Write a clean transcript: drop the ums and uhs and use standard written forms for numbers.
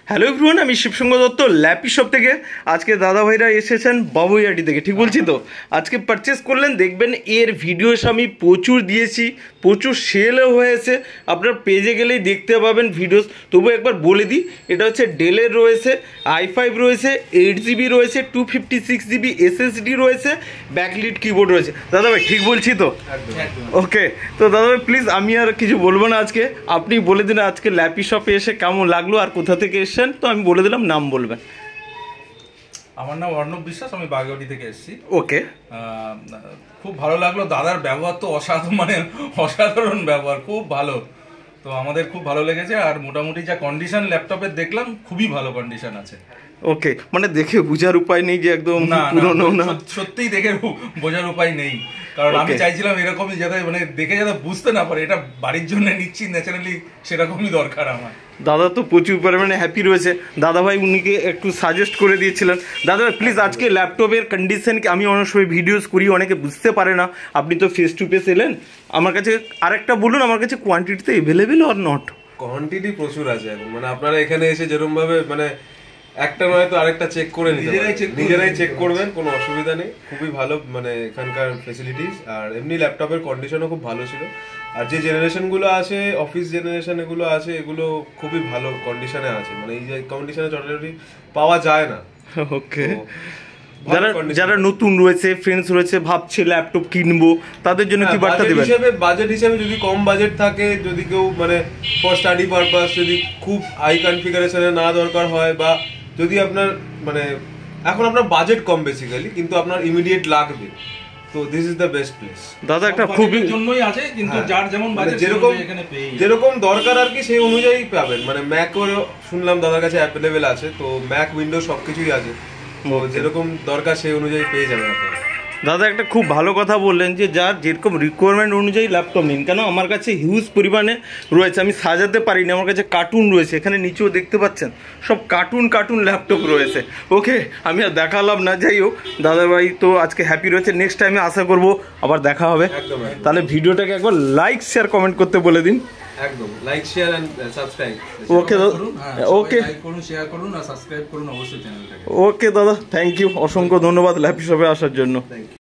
Hello everyone, আমি শিবসঙ্গ Dutta lappy shop থেকে। আজকে দাদা ভাইরা এসেছেন বাবুইহাটি থেকে, ঠিক বলছি তো? আজকে পারচেস করলেন, দেখবেন এর ভিডিওস আমি প্রচুর দিয়েছি, প্রচুর সেলও হয়েছে। আপনার পেজে গেলেই দেখতে পাবেন ভিডিওস। তবু একবার বলে দিই, এটা হচ্ছে ডেলের রয়েছে, i5 রয়েছে, 8GB রয়েছে, 256GB SSD রয়েছে, ব্যাকলিট কিবোর্ড রয়েছে। দাদা ভাই ঠিক বলছি তো? ওকে, তো দাদা ভাই প্লিজ আমি আর কিছু বলবো না, আজকে আপনি বলে দিন আজকে ল্যাপি শপে এসে কেমন লাগলো আর কোথা থেকে এসেছেন। তো আমি বলে দিলাম, নাম বলবেন। আমার নাম অর্ণব বিশ্বাস, আমি বাগেরহাটি থেকে এসেছি। ওকে, খুব ভালো লাগলো, দাদার ব্যবহার তো অসাধারণ ব্যবহার, খুব ভালো। তো আমাদের খুব ভালো লেগেছে। আর মোটামুটি যা কন্ডিশন ল্যাপটপের দেখলাম, খুবই ভালো কন্ডিশন আছে। ওকে, মানে দেখে বোঝার উপায় নেই যে একদম পুরনো না, সত্যিই দেখে বোঝার উপায় নেই। কারণ আমি চাইছিলাম এরকমই, যাতে মানে দেখে যাতে বুঝতে না পারে এটা বাড়ির জন্য নিচ্ছি, ন্যাচারালি সেরকমই দরকার আমার। দাদা তো প্রচুর পরিমাণে হ্যাপি রয়েছে। দাদা ভাই উনিকে একটু সাজেস্ট করে দিয়েছিলেন। দাদা ভাই প্লিজ আজকে ল্যাপটপের কন্ডিশনকে, আমি অনেক সময় ভিডিওস করি, অনেকে বুঝতে পারে না, আপনি তো ফেস টু ফেস এলেন, আমার কাছে আরেকটা বলুন, আমার কাছে কোয়ান্টিটিতে অ্যাভেলেবেল অর নট? কোয়ান্টিটি প্রচুর আছে এখন, মানে আপনারা এখানে এসে যেরকম ভাবে মানে একটা নয় তো আরেকটা চেক করে নিজেরাই চেক করবেন, কোনো অসুবিধা নেই। খুবই ভালো মানে এখানকার ফেসিলিটিস, আর এমনি ল্যাপটপের কন্ডিশনও খুব ভালো ছিল। আর যে জেনারেশনগুলো আছে, অফিস জেনারেশন এগুলো আছে, এগুলো খুবই ভালো কন্ডিশনে আছে, মানে এই যে কন্ডিশনে অলরেডি পাওয়া যায় না। ওকে, যারা নতুন রয়েছে, ফ্রেন্ডস রয়েছে, ভাবছে ল্যাপটপ কিনবো, তাদের জন্য কি বার্তা দেবেন? বাজেট হিসেবে যদি কম বাজেট থাকে, যদি কেউ মানে ফর স্টাডি পারপাস, যদি খুব হাই কনফিগারেশনে না দরকার হয়, বা যদি আপনার মানে এখন আপনার বাজেট কম বেসিক্যালি, কিন্তু আপনার ইমিডিয়েট লাগবে, তো this is the best place. দাদা একটা খুবই জন্যই আছে, কিন্তু যার যেমন বাজেট যেরকম দরকার আর কি সেই অনুযায়ী পাবেন। মানে ম্যাকও শুনলাম দাদার কাছে অ্যাভেলেবেল আছে, তো ম্যাক উইন্ডো সবকিছুই আছে, তো যেরকম দরকার সেই অনুযায়ী পেয়ে যাবেন আপনারা। দাদা একটা খুব ভালো কথা বললেন যে যার যেরকম রিকোয়ারমেন্ট অনুযায়ী ল্যাপটপ নিন। কেন আমার কাছে হিউজ পরিমাণে রয়েছে, আমি সাজাতে পারিনি, আমার কাছে কার্টুন রয়েছে, এখানে নিচেও দেখতে পাচ্ছেন সব কার্টুন ল্যাপটপ রয়েছে। ওকে, আমি আর দেখালাম না, যাই হোক দাদাভাই তো আজকে হ্যাপি রয়েছে, নেক্সট টাইমে আশা করবো আবার দেখা হবে। তাহলে ভিডিওটাকে একবার লাইক শেয়ার কমেন্ট করতে বলে দিন। একদম like share and subscribe. Okay okay, like করুন, শেয়ার করুন আর সাবস্ক্রাইব করুন অবশ্যই চ্যানেলটাকে। ওকে দাদা, থ্যাংক ইউ, অসংখ্য ধন্যবাদ ল্যাপি শপে আসার জন্য।